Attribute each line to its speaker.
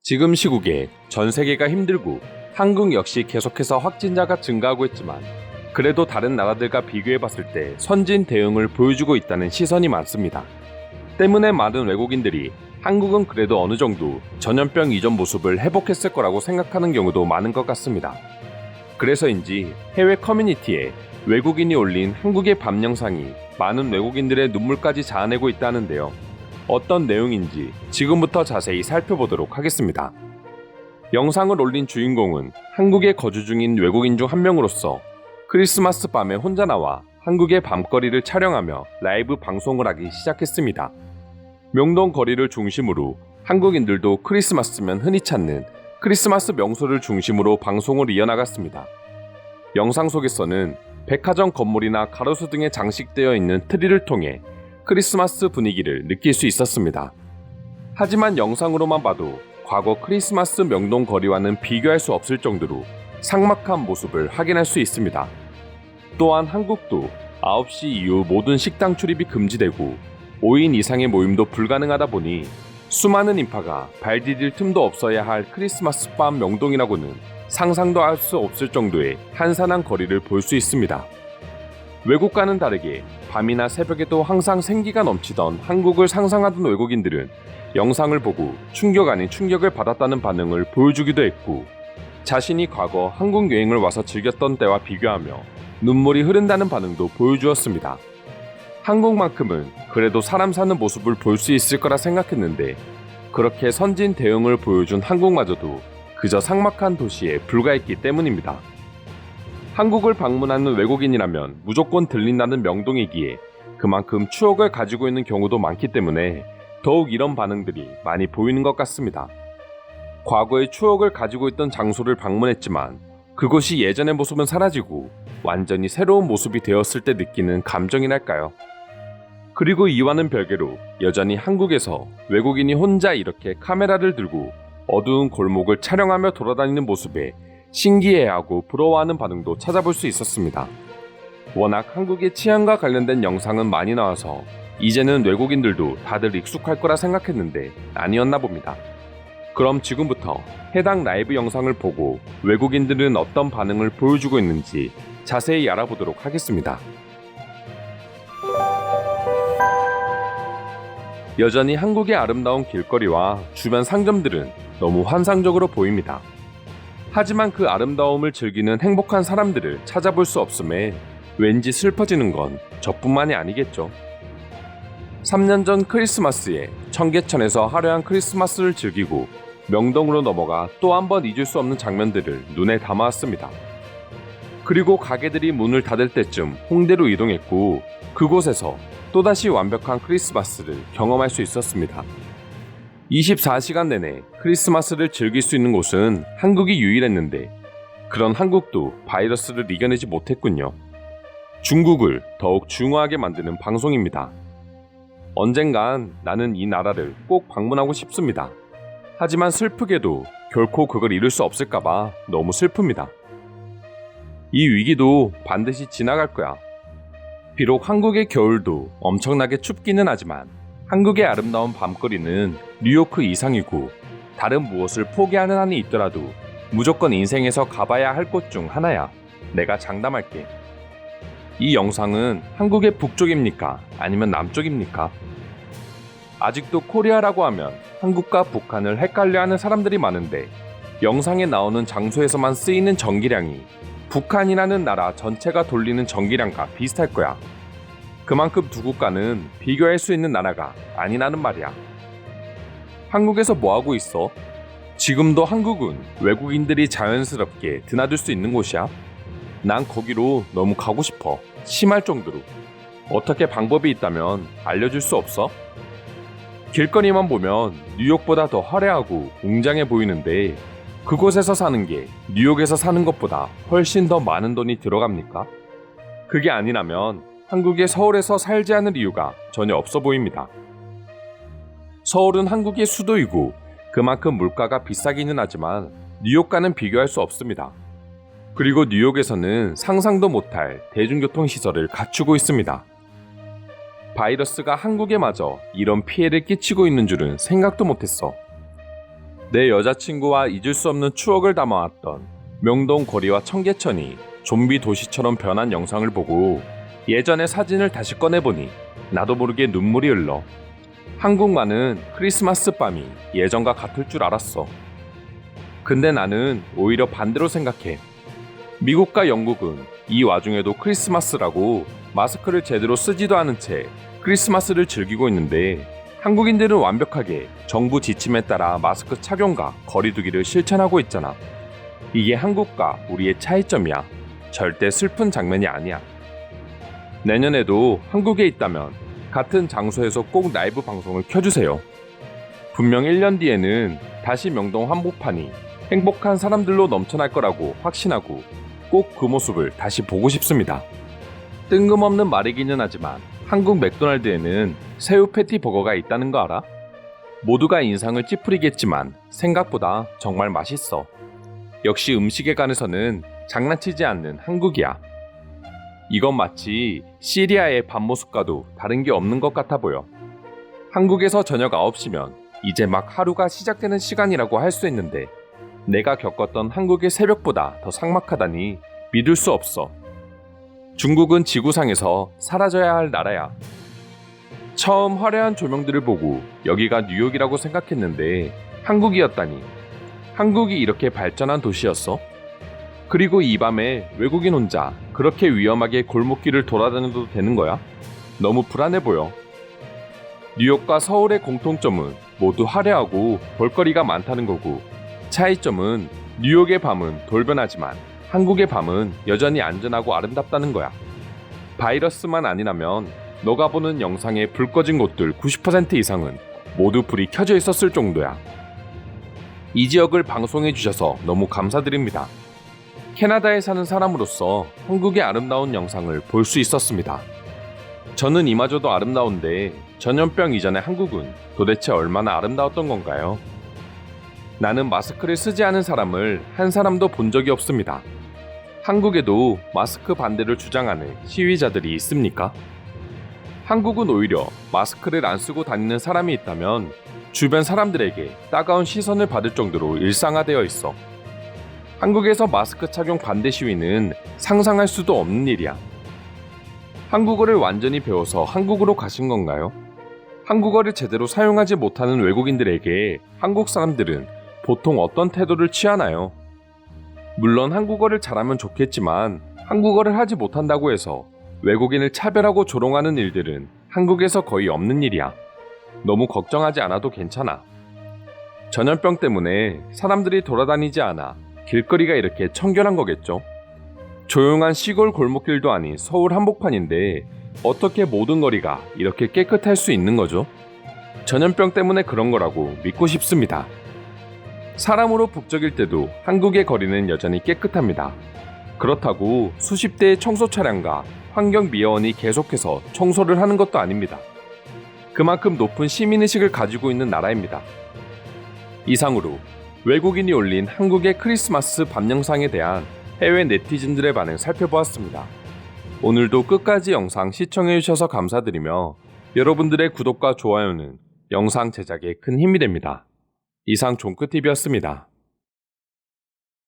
Speaker 1: 지금 시국에 전 세계가 힘들고 한국 역시 계속해서 확진자가 증가하고 있지만 그래도 다른 나라들과 비교해봤을 때 선진 대응을 보여주고 있다는 시선이 많습니다. 때문에 많은 외국인들이 한국은 그래도 어느 정도 전염병 이전 모습을 회복했을 거라고 생각하는 경우도 많은 것 같습니다. 그래서인지 해외 커뮤니티에 외국인이 올린 한국의 밤 영상이 많은 외국인들의 눈물까지 자아내고 있다는데요. 어떤 내용인지 지금부터 자세히 살펴보도록 하겠습니다. 영상을 올린 주인공은 한국에 거주 중인 외국인 중 한 명으로서 크리스마스 밤에 혼자 나와 한국의 밤거리를 촬영하며 라이브 방송을 하기 시작했습니다. 명동 거리를 중심으로 한국인들도 크리스마스면 흔히 찾는 크리스마스 명소를 중심으로 방송을 이어나갔습니다. 영상 속에서는 백화점 건물이나 가로수 등에 장식되어 있는 트리를 통해 크리스마스 분위기를 느낄 수 있었습니다. 하지만 영상으로만 봐도 과거 크리스마스 명동 거리와는 비교할 수 없을 정도로 삭막한 모습을 확인할 수 있습니다. 또한 한국도 9시 이후 모든 식당 출입이 금지되고 5인 이상의 모임도 불가능하다 보니 수많은 인파가 발 디딜 틈도 없어야 할 크리스마스 밤 명동이라고는 상상도 할 수 없을 정도의 한산한 거리를 볼 수 있습니다. 외국과는 다르게 밤이나 새벽에도 항상 생기가 넘치던 한국을 상상하던 외국인들은 영상을 보고 충격 아닌 충격을 받았다는 반응을 보여주기도 했고, 자신이 과거 한국 여행을 와서 즐겼던 때와 비교하며 눈물이 흐른다는 반응도 보여주었습니다. 한국만큼은 그래도 사람 사는 모습을 볼 수 있을 거라 생각했는데 그렇게 선진 대응을 보여준 한국마저도 그저 삭막한 도시에 불과했기 때문입니다. 한국을 방문하는 외국인이라면 무조건 들린다는 명동이기에 그만큼 추억을 가지고 있는 경우도 많기 때문에 더욱 이런 반응들이 많이 보이는 것 같습니다. 과거의 추억을 가지고 있던 장소를 방문했지만 그곳이 예전의 모습은 사라지고 완전히 새로운 모습이 되었을 때 느끼는 감정이랄까요. 그리고 이와는 별개로 여전히 한국에서 외국인이 혼자 이렇게 카메라를 들고 어두운 골목을 촬영하며 돌아다니는 모습에 신기해하고 부러워하는 반응도 찾아볼 수 있었습니다. 워낙 한국의 치안과 관련된 영상은 많이 나와서 이제는 외국인들도 다들 익숙할 거라 생각했는데 아니었나 봅니다. 그럼 지금부터 해당 라이브 영상을 보고 외국인들은 어떤 반응을 보여주고 있는지 자세히 알아보도록 하겠습니다. 여전히 한국의 아름다운 길거리와 주변 상점들은 너무 환상적으로 보입니다. 하지만 그 아름다움을 즐기는 행복한 사람들을 찾아볼 수 없음에 왠지 슬퍼지는 건 저뿐만이 아니겠죠. 3년 전 크리스마스에 청계천에서 화려한 크리스마스를 즐기고 명동으로 넘어가 또 한 번 잊을 수 없는 장면들을 눈에 담아왔습니다. 그리고 가게들이 문을 닫을 때쯤 홍대로 이동했고 그곳에서 또다시 완벽한 크리스마스를 경험할 수 있었습니다. 24시간 내내 크리스마스를 즐길 수 있는 곳은 한국이 유일했는데 그런 한국도 바이러스를 이겨내지 못했군요. 중국을 더욱 중후하게 만드는 방송입니다. 언젠간 나는 이 나라를 꼭 방문하고 싶습니다. 하지만 슬프게도 결코 그걸 이룰 수 없을까봐 너무 슬픕니다. 이 위기도 반드시 지나갈 거야. 비록 한국의 겨울도 엄청나게 춥기는 하지만 한국의 아름다운 밤거리는 뉴요크 이상이고 다른 무엇을 포기하는 한이 있더라도 무조건 인생에서 가봐야 할 곳 중 하나야. 내가 장담할게. 이 영상은 한국의 북쪽입니까? 아니면 남쪽입니까? 아직도 코리아라고 하면 한국과 북한을 헷갈려하는 사람들이 많은데 영상에 나오는 장소에서만 쓰이는 전기량이 북한이라는 나라 전체가 돌리는 전기량과 비슷할 거야. 그만큼 두 국가는 비교할 수 있는 나라가 아니라는 말이야. 한국에서 뭐하고 있어? 지금도 한국은 외국인들이 자연스럽게 드나들 수 있는 곳이야? 난 거기로 너무 가고 싶어. 심할 정도로. 어떻게 방법이 있다면 알려줄 수 없어? 길거리만 보면 뉴욕보다 더 화려하고 웅장해 보이는데 그곳에서 사는 게 뉴욕에서 사는 것보다 훨씬 더 많은 돈이 들어갑니까? 그게 아니라면 한국의 서울에서 살지 않을 이유가 전혀 없어 보입니다. 서울은 한국의 수도이고 그만큼 물가가 비싸기는 하지만 뉴욕과는 비교할 수 없습니다. 그리고 뉴욕에서는 상상도 못할 대중교통시설을 갖추고 있습니다. 바이러스가 한국에 마저 이런 피해를 끼치고 있는 줄은 생각도 못했어. 내 여자친구와 잊을 수 없는 추억을 담아왔던 명동 거리와 청계천이 좀비 도시처럼 변한 영상을 보고 예전의 사진을 다시 꺼내보니 나도 모르게 눈물이 흘러. 한국만은 크리스마스 밤이 예전과 같을 줄 알았어. 근데 나는 오히려 반대로 생각해. 미국과 영국은 이 와중에도 크리스마스라고 마스크를 제대로 쓰지도 않은 채 크리스마스를 즐기고 있는데, 한국인들은 완벽하게 정부 지침에 따라 마스크 착용과 거리두기를 실천하고 있잖아. 이게 한국과 우리의 차이점이야. 절대 슬픈 장면이 아니야. 내년에도 한국에 있다면 같은 장소에서 꼭 라이브 방송을 켜주세요. 분명 1년 뒤에는 다시 명동 한복판이 행복한 사람들로 넘쳐날 거라고 확신하고 꼭 그 모습을 다시 보고 싶습니다. 뜬금없는 말이기는 하지만 한국 맥도날드에는 새우 패티 버거가 있다는 거 알아? 모두가 인상을 찌푸리겠지만 생각보다 정말 맛있어. 역시 음식에 관해서는 장난치지 않는 한국이야. 이건 마치 시리아의 밥모습과도 다른 게 없는 것 같아 보여. 한국에서 저녁 9시면 이제 막 하루가 시작되는 시간이라고 할 수 있는데, 내가 겪었던 한국의 새벽보다 더 삭막하다니 믿을 수 없어. 중국은 지구상에서 사라져야 할 나라야. 처음 화려한 조명들을 보고 여기가 뉴욕이라고 생각했는데 한국이었다니. 한국이 이렇게 발전한 도시였어? 그리고 이 밤에 외국인 혼자 그렇게 위험하게 골목길을 돌아다녀도 되는 거야? 너무 불안해 보여. 뉴욕과 서울의 공통점은 모두 화려하고 볼거리가 많다는 거고, 차이점은 뉴욕의 밤은 돌변하지만 한국의 밤은 여전히 안전하고 아름답다는 거야. 바이러스만 아니라면 너가 보는 영상에 불 꺼진 곳들 90% 이상은 모두 불이 켜져 있었을 정도야. 이 지역을 방송해 주셔서 너무 감사드립니다. 캐나다에 사는 사람으로서 한국의 아름다운 영상을 볼 수 있었습니다. 저는 이마저도 아름다운데 전염병 이전의 한국은 도대체 얼마나 아름다웠던 건가요? 나는 마스크를 쓰지 않은 사람을 한 사람도 본 적이 없습니다. 한국에도 마스크 반대를 주장하는 시위자들이 있습니까? 한국은 오히려 마스크를 안 쓰고 다니는 사람이 있다면 주변 사람들에게 따가운 시선을 받을 정도로 일상화되어 있어. 한국에서 마스크 착용 반대 시위는 상상할 수도 없는 일이야. 한국어를 완전히 배워서 한국으로 가신 건가요? 한국어를 제대로 사용하지 못하는 외국인들에게 한국 사람들은 보통 어떤 태도를 취하나요? 물론 한국어를 잘하면 좋겠지만 한국어를 하지 못한다고 해서 외국인을 차별하고 조롱하는 일들은 한국에서 거의 없는 일이야. 너무 걱정하지 않아도 괜찮아. 전염병 때문에 사람들이 돌아다니지 않아 길거리가 이렇게 청결한 거겠죠? 조용한 시골 골목길도 아닌 서울 한복판인데 어떻게 모든 거리가 이렇게 깨끗할 수 있는 거죠? 전염병 때문에 그런 거라고 믿고 싶습니다. 사람으로 북적일 때도 한국의 거리는 여전히 깨끗합니다. 그렇다고 수십 대의 청소 차량과 환경미화원이 계속해서 청소를 하는 것도 아닙니다. 그만큼 높은 시민의식을 가지고 있는 나라입니다. 이상으로 외국인이 올린 한국의 크리스마스 밤 영상에 대한 해외 네티즌들의 반응 살펴보았습니다. 오늘도 끝까지 영상 시청해주셔서 감사드리며 여러분들의 구독과 좋아요는 영상 제작에 큰 힘이 됩니다. 이상 종크TV였습니다.